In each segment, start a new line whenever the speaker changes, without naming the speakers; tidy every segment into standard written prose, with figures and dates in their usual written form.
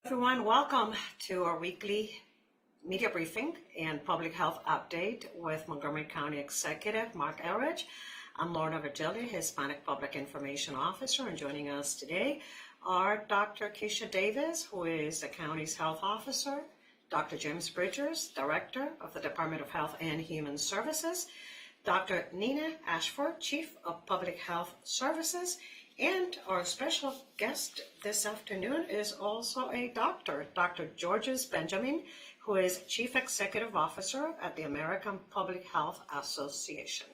Everyone, welcome to our weekly media briefing and public health update with Montgomery County Executive Mark Elridge. I'm Lorna Virgilio, Hispanic Public Information Officer, and joining us today are Dr. Keisha Davis, who is the county's health officer, Dr. James Bridgers, Director of the Department of Health and Human Services, Dr. Nina Ashford, Chief of Public Health Services, and our special guest this afternoon is also a doctor, Dr. Georges Benjamin, who is Chief Executive Officer at the American Public Health Association.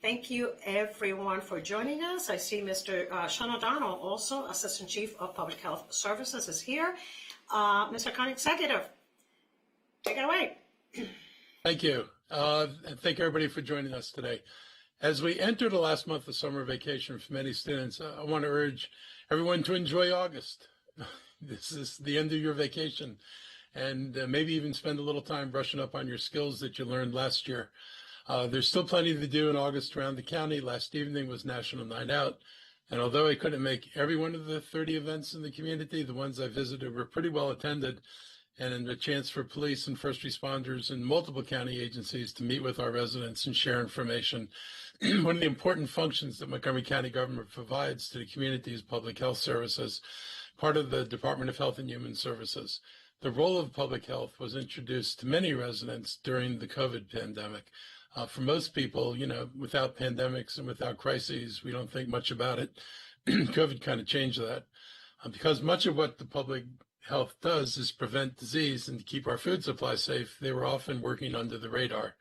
Thank you, everyone, for joining us. I see Mr. Sean O'Donnell, also Assistant Chief of Public Health Services, is here. Mr. County Executive, take it away.
Thank you. And thank everybody for joining us today. As we enter the last month of summer vacation for many students, I want to urge everyone to enjoy August. This is the end of your vacation, and maybe even spend a little time brushing up on your skills that you learned last year. There's still plenty to do in August around the county. Last evening was National Night Out, and although I couldn't make every one of the 30 events in the community, the ones I visited were pretty well attended, and a chance for police and first responders and multiple county agencies to meet with our residents and share information. One of the important functions that Montgomery County government provides to the community is public health services, part of the Department of Health and Human Services. The role of public health was introduced to many residents during the COVID pandemic. For most people, without pandemics and without crises, we don't think much about it. COVID kind of changed that. Because much of what the public health does is prevent disease and to keep our food supply safe, they were often working under the radar.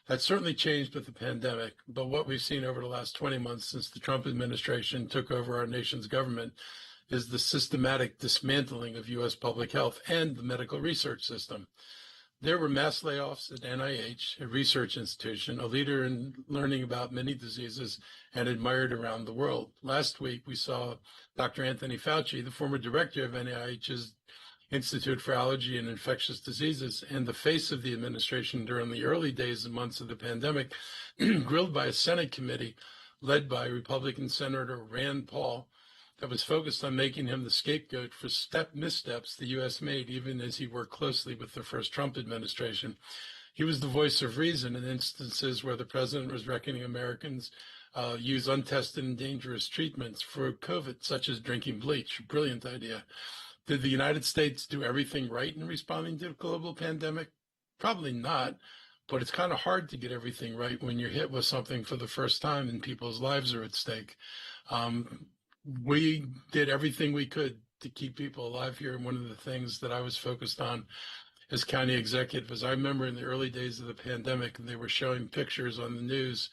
That certainly changed with the pandemic, but what we've seen over the last 20 months since the Trump administration took over our nation's government is the systematic dismantling of U.S. public health and the medical research system. There were mass layoffs at NIH, a research institution, a leader in learning about many diseases and admired around the world. Last week, we saw Dr. Anthony Fauci, the former director of NIH's Institute for Allergy and Infectious Diseases and the face of the administration during the early days and months of the pandemic, grilled by a Senate committee led by Republican Senator Rand Paul that was focused on making him the scapegoat for missteps the U.S. made, even as he worked closely with the first Trump administration. He was the voice of reason in instances where the president was reckoning Americans use untested and dangerous treatments for COVID, such as drinking bleach. Brilliant idea. Did the United States do everything right in responding to the global pandemic? Probably not, but it's kind of hard to get everything right when you're hit with something for the first time and people's lives are at stake. We did everything we could to keep people alive here. And one of the things that I was focused on as county executive is I remember in the early days of the pandemic, they were showing pictures on the news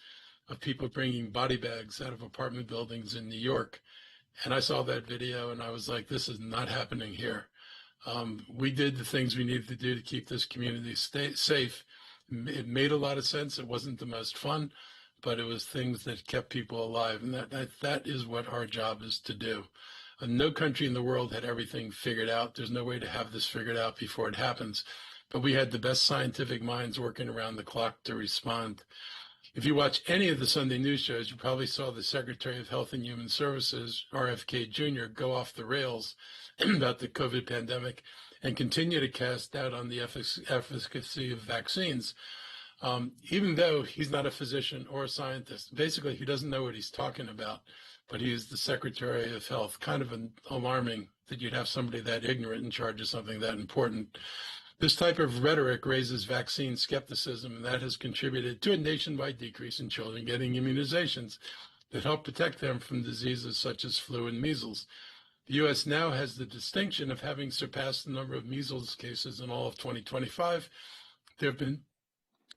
of people bringing body bags out of apartment buildings in New York. And I saw that video and I was like, this is not happening here. We did the things we needed to do to keep this community safe. It made a lot of sense. It wasn't the most fun, but it was things that kept people alive. And that is what our job is to do. No country in the world had everything figured out. There's no way to have this figured out before it happens. But we had the best scientific minds working around the clock to respond. If you watch any of the Sunday news shows, you probably saw the Secretary of Health and Human Services, RFK Jr., go off the rails about the COVID pandemic and continue to cast doubt on the efficacy of vaccines, even though he's not a physician or a scientist. Basically, he doesn't know what he's talking about, but he is the Secretary of Health. Kind of alarming that you'd have somebody that ignorant in charge of something that important. This type of rhetoric raises vaccine skepticism, and that has contributed to a nationwide decrease in children getting immunizations that help protect them from diseases such as flu and measles. The U.S. now has the distinction of having surpassed the number of measles cases in all of 2025. There have been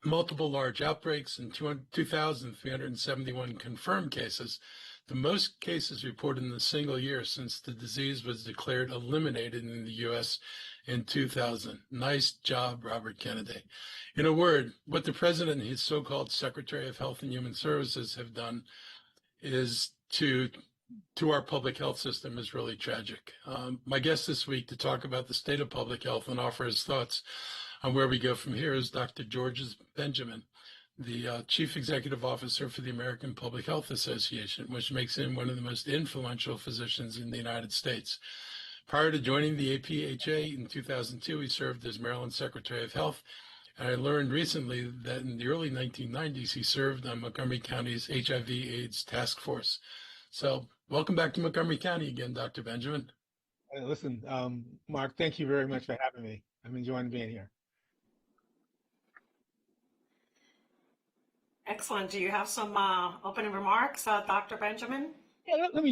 multiple large outbreaks and 2,371 confirmed cases, the most cases reported in a single year since the disease was declared eliminated in the U.S. in 2000. Nice job, Robert Kennedy. In a word, what the president and his so-called Secretary of Health and Human Services have done is to our public health system is really tragic. My guest this week to talk about the state of public health and offer his thoughts on where we go from here is Dr. Georges Benjamin, the Chief Executive Officer for the American Public Health Association, which makes him one of the most influential physicians in the United States. Prior to joining the APHA in 2002, he served as Maryland Secretary of Health. And I learned recently that in the early 1990s, he served on Montgomery County's HIV/AIDS task force. So welcome back to Montgomery County again, Dr. Benjamin.
Listen, Mark, thank you very much for having me. I'm enjoying being here.
Excellent. Do you have some opening remarks, Dr. Benjamin?
Yeah, let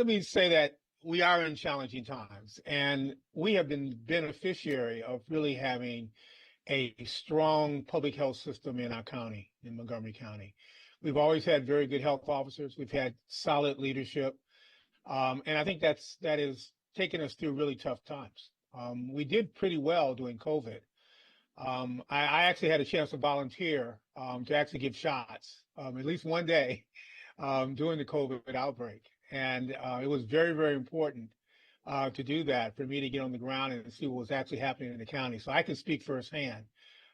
me say that we are in challenging times, and we have been beneficiary of really having a strong public health system in our county, in Montgomery County. We've always had very good health officers. We've had solid leadership, and I think that is taken us through really tough times. We did pretty well during COVID. I actually had a chance to volunteer to actually give shots at least one day during the COVID outbreak. And it was very, very important to do that, for me to get on the ground and see what was actually happening in the county. So I can speak firsthand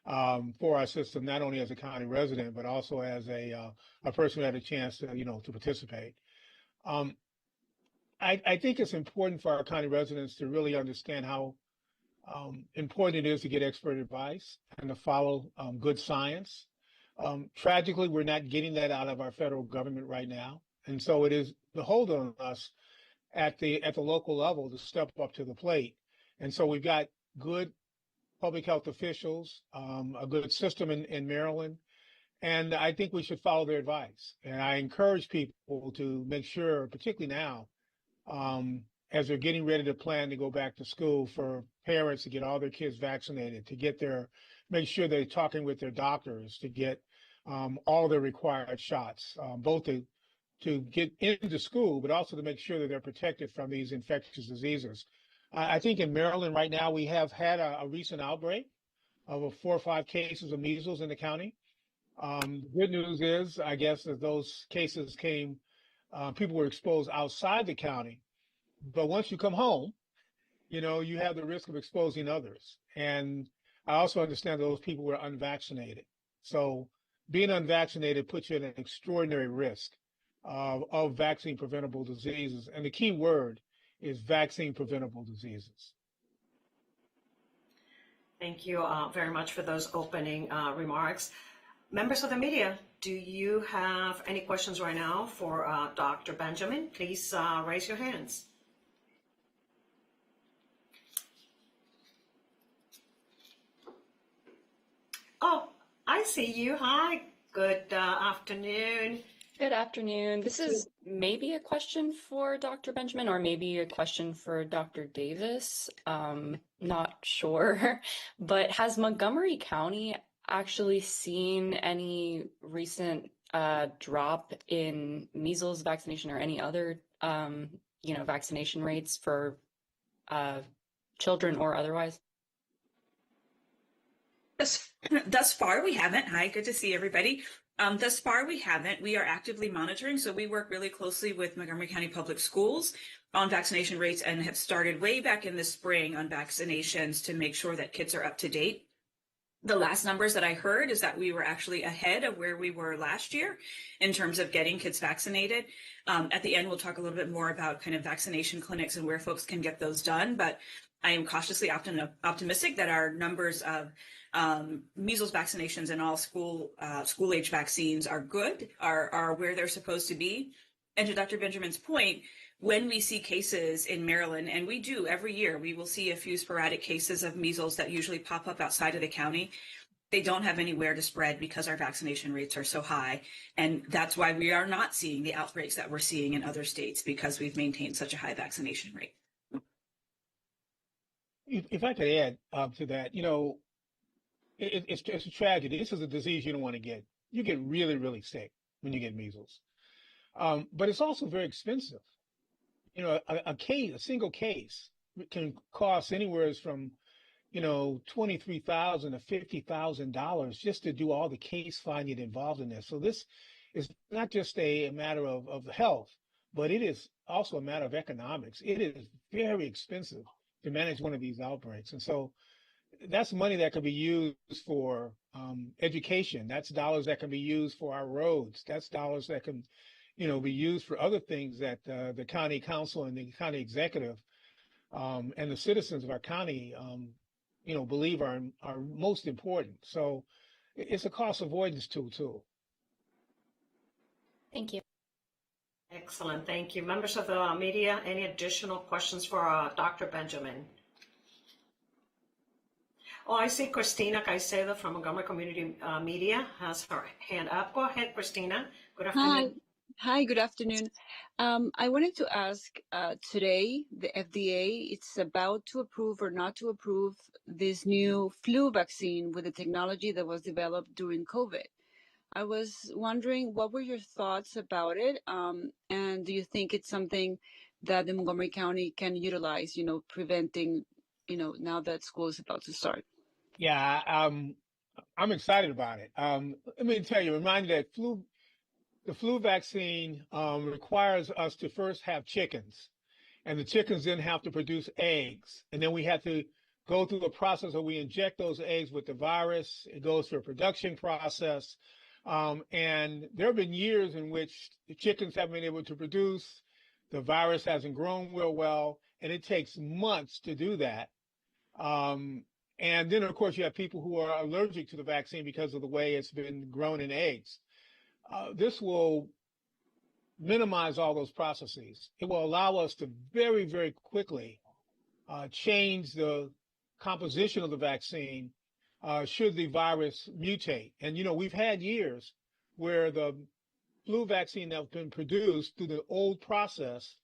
for our system, not only as a county resident, but also as a person who had a chance to, to participate. I think it's important for our county residents to really understand how important it is to get expert advice and to follow good science. Tragically, we're not getting that out of our federal government right now. And so it is the hold on us at the local level to step up to the plate. And so we've got good public health officials, a good system in Maryland, and I think we should follow their advice. And I encourage people to make sure, particularly now, as they're getting ready to plan to go back to school, for parents to get all their kids vaccinated, to make sure they're talking with their doctors to get all the required shots, both to get into school, but also to make sure that they're protected from these infectious diseases. I think in Maryland right now, we have had a recent outbreak of 4 or 5 cases of measles in the county. The good news is, I guess, that those cases came, people were exposed outside the county. But once you come home, you have the risk of exposing others. And I also understand those people were unvaccinated. So being unvaccinated puts you at an extraordinary risk of vaccine preventable diseases. And the key word is vaccine preventable diseases.
Thank you very much for those opening remarks. Members of the media, do you have any questions right now for Dr. Benjamin? Please raise your hands. Oh, I see you. Hi. Good afternoon.
Good afternoon. This is maybe a question for Dr. Benjamin, or maybe a question for Dr. Davis. Not sure. But has Montgomery County actually seen any recent drop in measles vaccination or any other, vaccination rates for children or otherwise?
Thus far, we haven't. Hi, good to see everybody. Thus far, we haven't. We are actively monitoring. So we work really closely with Montgomery County Public Schools on vaccination rates, and have started way back in the spring on vaccinations to make sure that kids are up to date. The last numbers that I heard is that we were actually ahead of where we were last year in terms of getting kids vaccinated. At the end, we'll talk a little bit more about kind of vaccination clinics and where folks can get those done. But I am cautiously optimistic that our numbers of measles vaccinations and all school age vaccines are good, are where they're supposed to be. And to Dr. Benjamin's point, when we see cases in Maryland, and we do every year, we will see a few sporadic cases of measles that usually pop up outside of the county. They don't have anywhere to spread because our vaccination rates are so high. And that's why we are not seeing the outbreaks that we're seeing in other states, because we've maintained such a high vaccination rate.
If I could add to that, it's a tragedy. This is a disease you don't want to get. You get really, really sick when you get measles. But it's also very expensive. A single case can cost anywhere from, $23,000 to $50,000 just to do all the case finding involved in this. So this is not just a matter of health, but it is also a matter of economics. It is very expensive to manage one of these outbreaks. And so that's money that can be used for education. That's dollars that can be used for our roads. That's dollars that can, be used for other things that the county council and the county executive and the citizens of our county, believe are most important. So it's a cost avoidance tool too.
Thank you.
Excellent, thank you. Members of the media, any additional questions for Dr. Benjamin? Oh, I see Christina Caicedo from Montgomery Community Media has her hand up. Go ahead, Christina. Good afternoon.
Hi, good afternoon. I wanted to ask today, the FDA, it's about to approve or not to approve this new flu vaccine with the technology that was developed during COVID. I was wondering, what were your thoughts about it? And do you think it's something that the Montgomery County can utilize, preventing, now that school is about to start?
Yeah, I'm excited about it. Let me tell you, remind you that the flu vaccine requires us to first have chickens, and the chickens then have to produce eggs, and then we have to go through the process where we inject those eggs with the virus. It goes through a production process, and there have been years in which the chickens haven't been able to produce. The virus hasn't grown real well, and it takes months to do that. And then, of course, you have people who are allergic to the vaccine because of the way it's been grown in eggs. This will minimize all those processes. It will allow us to very, very quickly change the composition of the vaccine should the virus mutate. And, we've had years where the flu vaccine that's been produced through the old process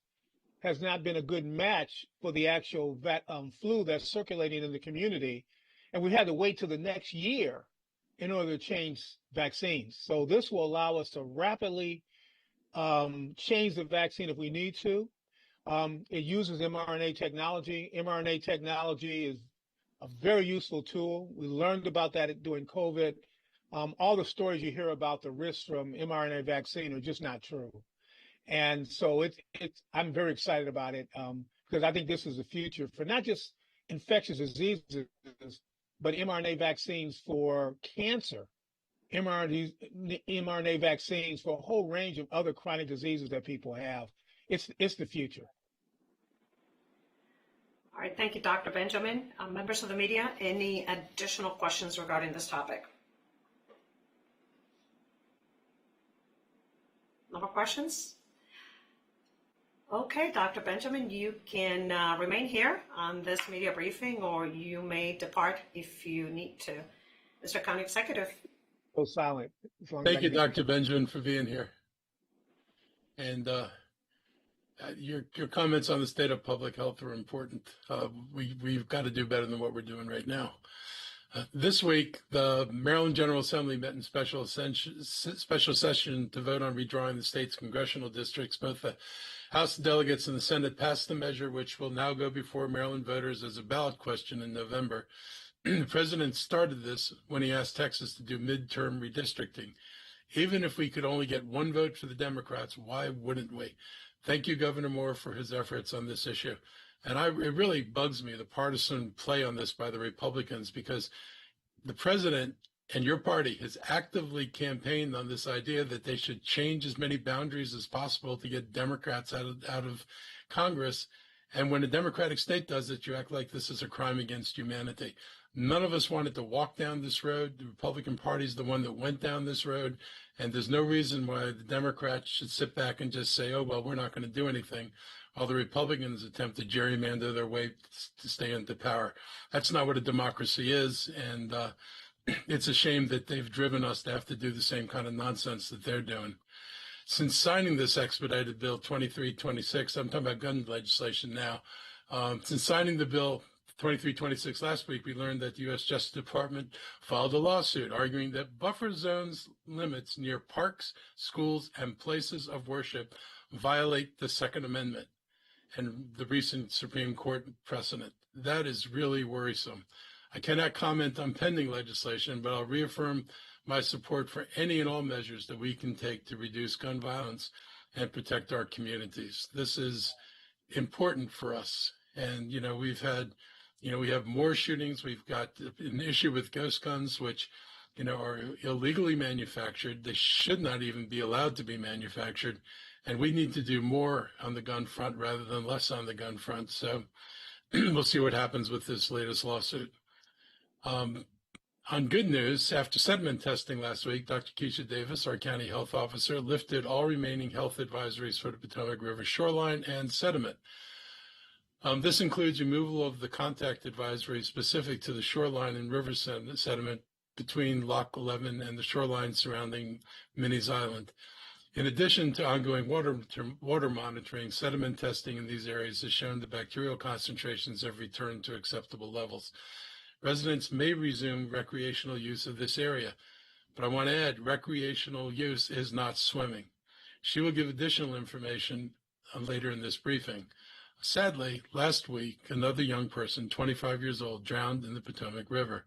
has not been a good match for the actual flu that's circulating in the community. And we had to wait till the next year in order to change vaccines. So this will allow us to rapidly change the vaccine if we need to. It uses mRNA technology. mRNA technology is a very useful tool. We learned about that during COVID. All the stories you hear about the risks from mRNA vaccine are just not true. And so I'm very excited about it because I think this is the future for not just infectious diseases, but mRNA vaccines for cancer, mRNA vaccines for a whole range of other chronic diseases that people have. It's the future.
All right, thank you, Dr. Benjamin. Members of the media, any additional questions regarding this topic? No more questions? Okay, Dr. Benjamin, you can remain here on this media briefing, or you may depart if you need to. Mr. County Executive.
Go silent.
Thank you, Dr. Benjamin, for being here. And your comments on the state of public health are important. We've got to do better than what we're doing right now. This week, the Maryland General Assembly met in special session to vote on redrawing the state's congressional districts. Both the House delegates and the Senate passed the measure, which will now go before Maryland voters as a ballot question in November. The president started this when he asked Texas to do midterm redistricting. Even if we could only get one vote for the Democrats, why wouldn't we? Thank you, Governor Moore, for his efforts on this issue. And it really bugs me, the partisan play on this by the Republicans, because the president and your party has actively campaigned on this idea that they should change as many boundaries as possible to get Democrats out of Congress. And when a Democratic state does it, you act like this is a crime against humanity. None of us wanted to walk down this road. The Republican Party is the one that went down this road. And there's no reason why the Democrats should sit back and just say, oh, well, we're not going to do anything, while the Republicans attempt to gerrymander their way to stay into power. That's not what a democracy is. And it's a shame that they've driven us to have to do the same kind of nonsense that they're doing. Since signing this expedited bill 2326, I'm talking about gun legislation now. Since signing the bill 2326 last week, we learned that the U.S. Justice Department filed a lawsuit arguing that buffer zones limits near parks, schools, and places of worship violate the Second Amendment and the recent Supreme Court precedent. That is really worrisome. I cannot comment on pending legislation, but I'll reaffirm my support for any and all measures that we can take to reduce gun violence and protect our communities. This is important for us. And, we have more shootings. We've got an issue with ghost guns, which, are illegally manufactured. They should not even be allowed to be manufactured. And we need to do more on the gun front rather than less on the gun front. So we'll see what happens with this latest lawsuit. On good news, after sediment testing last week, Dr. Keisha Davis, our county health officer, lifted all remaining health advisories for the Potomac River shoreline and sediment. This includes removal of the contact advisory specific to the shoreline and river sediment between Loch 11 and the shoreline surrounding Minnie's Island. In addition to ongoing water monitoring, sediment testing in these areas has shown the bacterial concentrations have returned to acceptable levels. Residents may resume recreational use of this area, but I want to add recreational use is not swimming. She will give additional information later in this briefing. Sadly, last week, another young person, 25 years old, drowned in the Potomac River.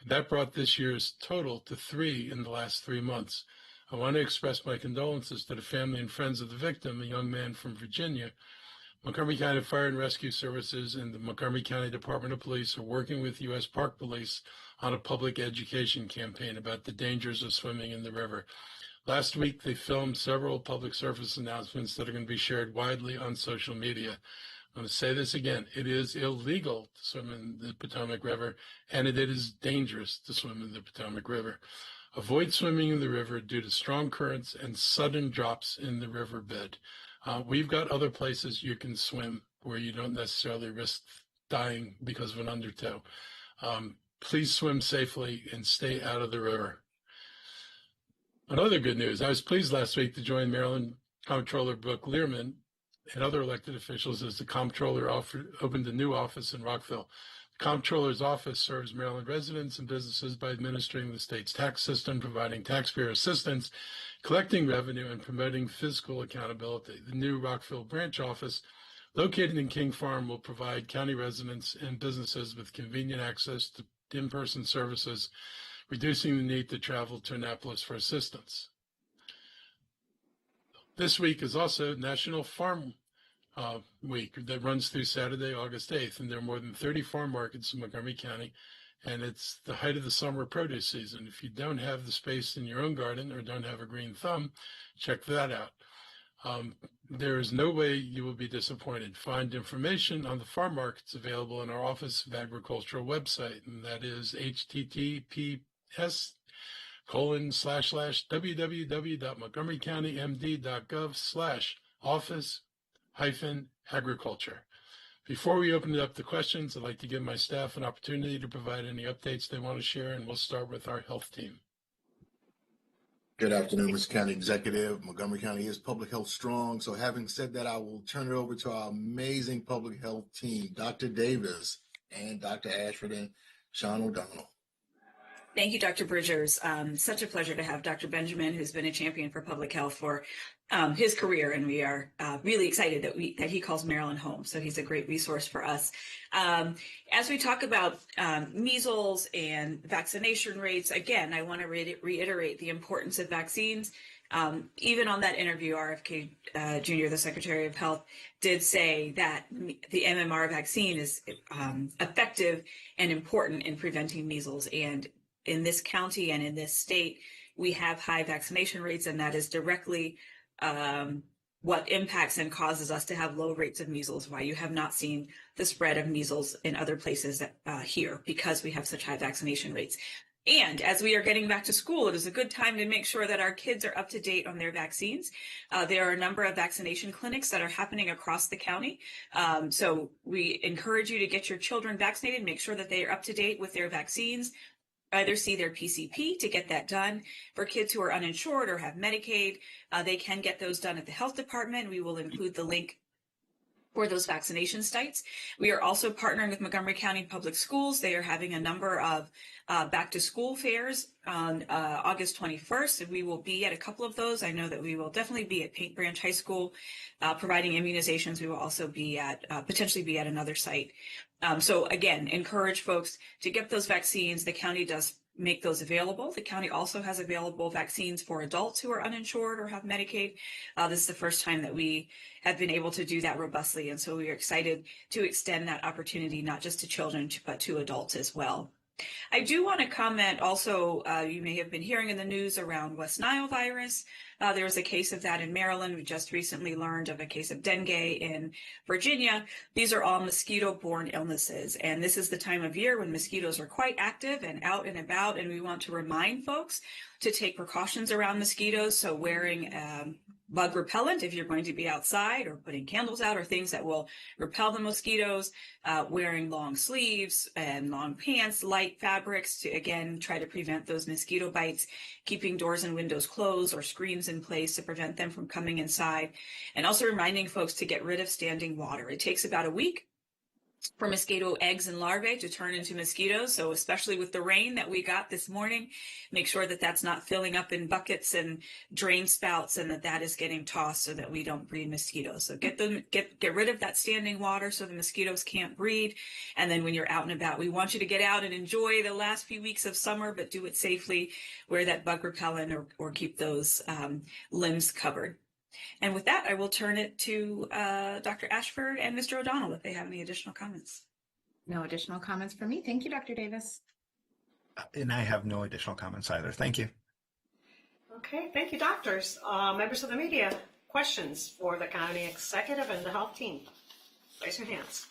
That brought this year's total to 3 in the last 3 months. I want to express my condolences to the family and friends of the victim, a young man from Virginia. Montgomery County Fire and Rescue Services and the Montgomery County Department of Police are working with U.S. Park Police on a public education campaign about the dangers of swimming in the river. Last week, they filmed several public service announcements that are going to be shared widely on social media. I'm going to say this again. It is illegal to swim in the Potomac River, and it is dangerous to swim in the Potomac River. Avoid swimming in the river due to strong currents and sudden drops in the riverbed. We've got other places you can swim where you don't necessarily risk dying because of an undertow. Please swim safely and stay out of the river. Another good news, I was pleased last week to join Maryland Comptroller Brooke Learman and other elected officials as the Comptroller opened a new office in Rockville. The Comptroller's office serves Maryland residents and businesses by administering the state's tax system, providing taxpayer assistance, collecting revenue, and promoting fiscal accountability. The new Rockville branch office, located in King Farm, will provide county residents and businesses with convenient access to in-person services, reducing the need to travel to Annapolis for assistance. This week is also National Farm Week that runs through Saturday, August 8th, and there are more than 30 farm markets in Montgomery County, and it's the height of the summer produce season. If you don't have the space in your own garden or don't have a green thumb, check that out. There is no way you will be disappointed. Find information on the farm markets available on our Office of Agricultural website, and that is https://www.montgomerycountymd.gov/office-agriculture. Before we open it up to questions, I'd like to give my staff an opportunity to provide any updates they want to share, and we'll start with our health team.
Good afternoon, Mr. County Executive. Montgomery County is public health strong. So having said that, I will turn it over to our amazing public health team, Dr. Davis and Dr. Ashford and Sean O'Donnell.
Thank you, Dr. Bridgers. Such a pleasure to have Dr. Benjamin, who's been a champion for public health for his career, and we are really excited that he calls Maryland home. So he's a great resource for us. As we talk about measles and vaccination rates, again, I want to reiterate the importance of vaccines. Even on that interview, RFK Jr., the Secretary of Health, did say that the MMR vaccine is effective and important in preventing measles. And in this county and in this state, we have high vaccination rates, and that is directly what impacts and causes us to have low rates of measles, why you have not seen the spread of measles in other places here, because we have such high vaccination rates. And as we are getting back to school, it is a good time to make sure that our kids are up to date on their vaccines. There are a number of vaccination clinics that are happening across the county. So we encourage you to get your children vaccinated, make sure that they are up to date with their vaccines. Either see their PCP to get that done. For kids who are uninsured or have Medicaid, they can get those done at the health department. We will include the link for those vaccination sites. We are also partnering with Montgomery County Public Schools. They are having a number of back to school fairs on August 21st, and we will be at a couple of those. I know that we will definitely be at Paint Branch High School providing immunizations. We will also be at potentially be at another site. So again, encourage folks to get those vaccines. The county does make those available. The county also has available vaccines for adults who are uninsured or have Medicaid. This is the first time that we have been able to do that robustly. And so we are excited to extend that opportunity, not just to children, but to adults as well. I do want to comment also, you may have been hearing in the news around West Nile virus. There was a case of that in Maryland. We just recently learned of a case of dengue in Virginia. These are all mosquito-borne illnesses. And this is the time of year when mosquitoes are quite active and out and about. And we want to remind folks to take precautions around mosquitoes. So wearing bug repellent if you're going to be outside, or putting candles out or things that will repel the mosquitoes, wearing long sleeves and long pants, light fabrics to, again, try to prevent those mosquito bites, keeping doors and windows closed or screens in place to prevent them from coming inside, and also reminding folks to get rid of standing water. It takes about a week for mosquito eggs and larvae to turn into mosquitoes. So especially with the rain that we got this morning, make sure that that's not filling up in buckets and drain spouts, and that that is getting tossed so that we don't breed mosquitoes. So get rid of that standing water so the mosquitoes can't breed. And then when you're out and about, we want you to get out and enjoy the last few weeks of summer, but do it safely. Wear that bug repellent, or keep those limbs covered. And with that, I will turn it to Dr. Ashford and Mr. O'Donnell if they have any additional comments.
No additional comments from me. Thank you, Dr. Davis.
And I have no additional comments either. Thank you.
Okay, thank you, doctors. Members of the media, questions for the county executive and the health team? Raise your hands.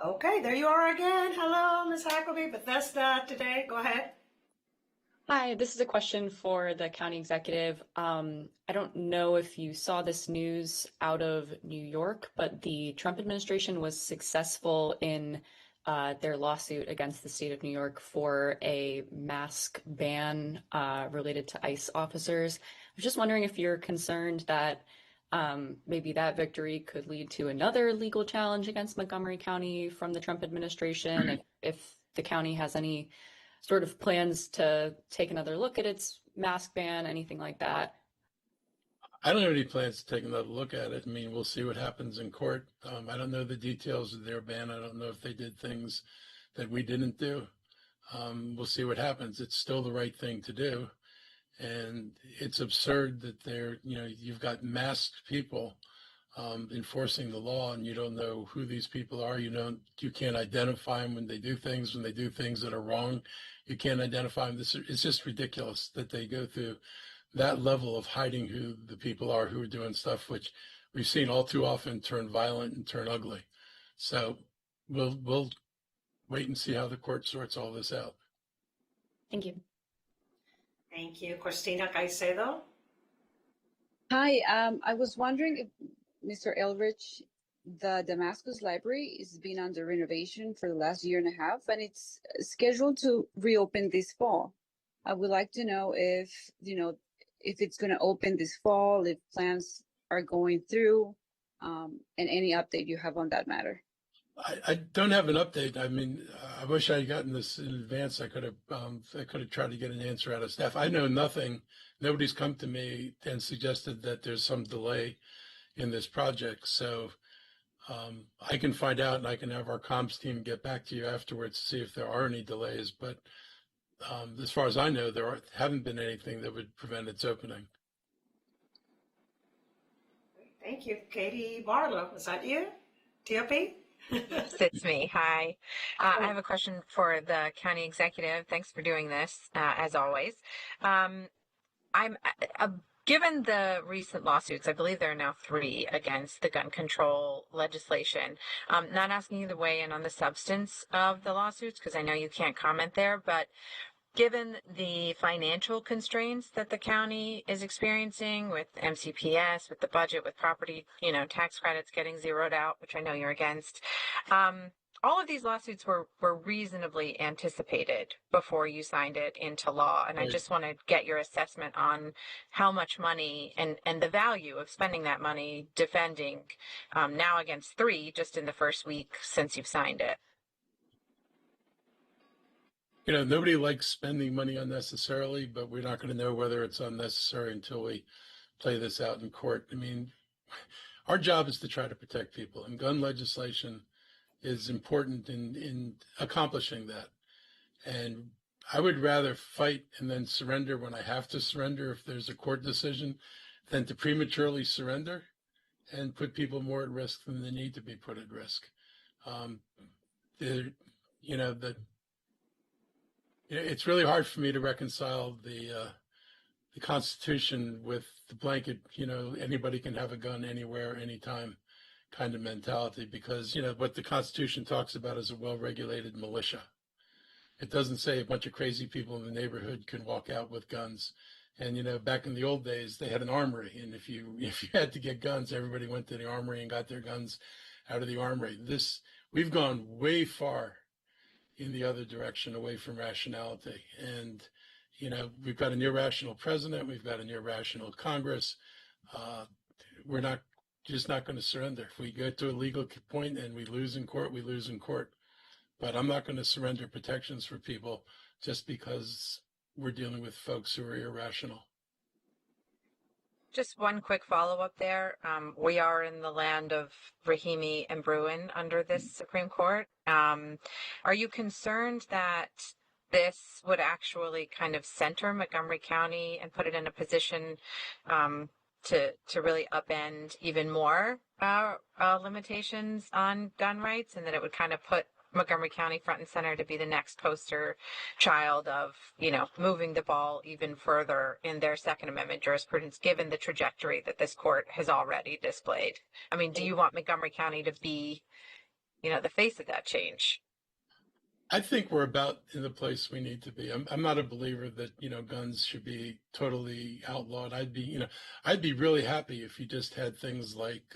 Okay, there you are again. Hello, Ms. Hackleby, Bethesda today. Go ahead.
Hi, this is a question for the county executive. I don't know if you saw this news out of New York, but the Trump administration was successful in their lawsuit against the state of New York for a mask ban related to ICE officers. I was just wondering if you're concerned that maybe that victory could lead to another legal challenge against Montgomery County from the Trump administration, if the county has any sort of plans to take another look at its mask ban, anything like that.
I don't have any plans to take another look at it. I mean, we'll see what happens in court. I don't know the details of their ban. I don't know if they did things that we didn't do. We'll see what happens. It's still the right thing to do. And it's absurd that you've got masked people enforcing the law, and you don't know who these people are. You can't identify them when they do things that are wrong. You can't identify them. It's just ridiculous that they go through that level of hiding who the people are who are doing stuff, which we've seen all too often turn violent and turn ugly. So we'll wait and see how the court sorts all this out.
Thank you.
Thank you. Christina Caicedo.
Hi, I was wondering if Mr. Elrich, the Damascus Library is been under renovation for the last year and a half, and it's scheduled to reopen this fall. I would like to know if it's going to open this fall, if plans are going through, and any update you have on that matter.
I don't have an update. I mean, I wish I had gotten this in advance. I could have tried to get an answer out of staff. I know nothing. Nobody's come to me and suggested that there's some delay in this project. So I can find out, and I can have our comms team get back to you afterwards to see if there are any delays. But as far as I know, haven't been anything that would prevent its opening.
Thank you. Katie Barlow, is that you? TOP?
Yes, it's me. Hi. I have a question for the county executive. Thanks for doing this, as always. Given the recent lawsuits, I believe there are now 3 against the gun control legislation. Not asking you to weigh in on the substance of the lawsuits, because I know you can't comment there, but given the financial constraints that the county is experiencing with MCPS, with the budget, with property, tax credits getting zeroed out, which I know you're against, all of these lawsuits were reasonably anticipated before you signed it into law. And I just want to get your assessment on how much money and the value of spending that money defending now against 3 just in the first week since you've signed it.
Nobody likes spending money unnecessarily, but we're not going to know whether it's unnecessary until we play this out in court. I mean, our job is to try to protect people, and gun legislation is important in accomplishing that. And I would rather fight and then surrender when I have to surrender if there's a court decision than to prematurely surrender and put people more at risk than they need to be put at risk. Um, the, you know, the, it's really hard for me to reconcile the Constitution with the blanket, anybody can have a gun anywhere, anytime kind of mentality, because, what the Constitution talks about is a well-regulated militia. It doesn't say a bunch of crazy people in the neighborhood can walk out with guns. And, back in the old days, they had an armory. And if you had to get guns, everybody went to the armory and got their guns out of the armory. We've gone way far in the other direction, away from rationality. And, we've got an irrational president. We've got an irrational Congress. We're just not going to surrender. If we get to a legal point and we lose in court, we lose in court. But I'm not going to surrender protections for people just because we're dealing with folks who are irrational.
Just one quick follow-up there. We are in the land of Rahimi and Bruen under this Supreme Court. Are you concerned that this would actually kind of center Montgomery County and put it in a position to really upend even more limitations on gun rights, and that it would kind of put Montgomery County front and center to be the next poster child of, moving the ball even further in their Second Amendment jurisprudence, given the trajectory that this court has already displayed? I mean, do you want Montgomery County to be, the face of that change?
I think we're about in the place we need to be. I'm not a believer that, guns should be totally outlawed. I'd be really happy if you just had things like,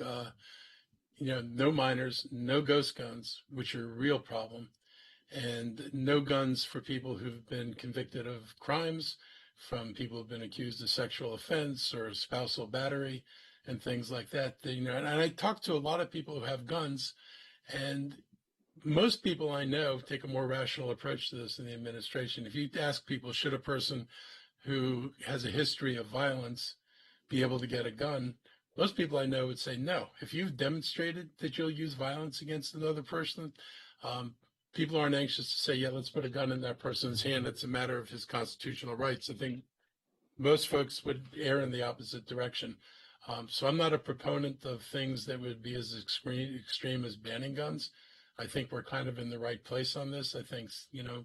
no minors, no ghost guns, which are a real problem, and no guns for people who've been convicted of crimes, from people who've been accused of sexual offense or spousal battery and things like that. And I talk to a lot of people who have guns, and most people I know take a more rational approach to this in the administration. If you ask people, should a person who has a history of violence be able to get a gun? Most people I know would say no. If you've demonstrated that you'll use violence against another person, people aren't anxious to say, yeah, let's put a gun in that person's hand. It's a matter of his constitutional rights. I think most folks would err in the opposite direction. So I'm not a proponent of things that would be as extreme as banning guns. I think we're kind of in the right place on this. I think,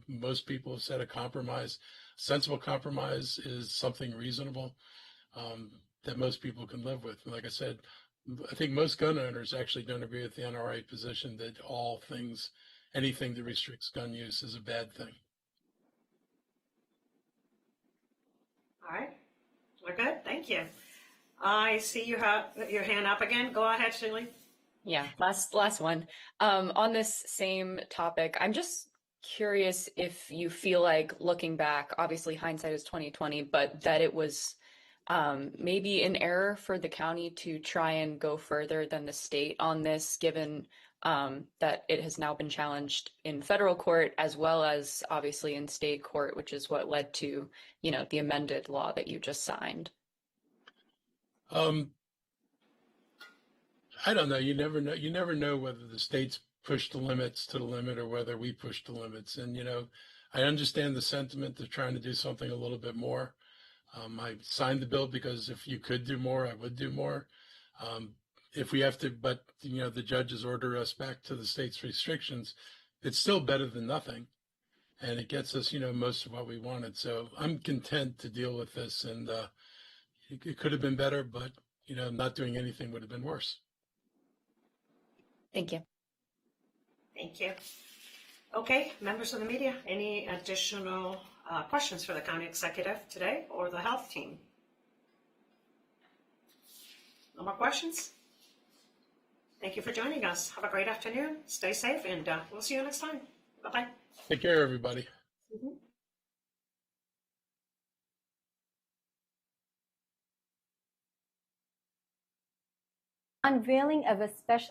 most people have said a compromise. Sensible compromise is something reasonable that most people can live with. And like I said, I think most gun owners actually don't agree with the NRA position that anything that restricts gun use is a bad thing.
All right, we're good. Thank you. I see you have your hand up again. Go ahead, Shirley.
Yeah, last one. On this same topic, I'm just curious if you feel like, looking back, obviously hindsight is 2020, but that it was maybe an error for the county to try and go further than the state on this, given that it has now been challenged in federal court as well as obviously in state court, which is what led to, the amended law that you just signed.
I don't know. You never know. You never know whether the states push the limits to the limit or whether we push the limits. And, I understand the sentiment of trying to do something a little bit more. I signed the bill because if you could do more, I would do more. If we have to, but, the judges order us back to the state's restrictions, it's still better than nothing. And it gets us, most of what we wanted. So I'm content to deal with this. And it could have been better, but, not doing anything would have been worse.
Thank you.
Thank you. Okay, members of the media, any additional questions for the county executive today or the health team? No more questions? Thank you for joining us. Have a great afternoon. Stay safe, and we'll see you next time. Bye-bye.
Take care, everybody.
Mm-hmm.
Unveiling of a special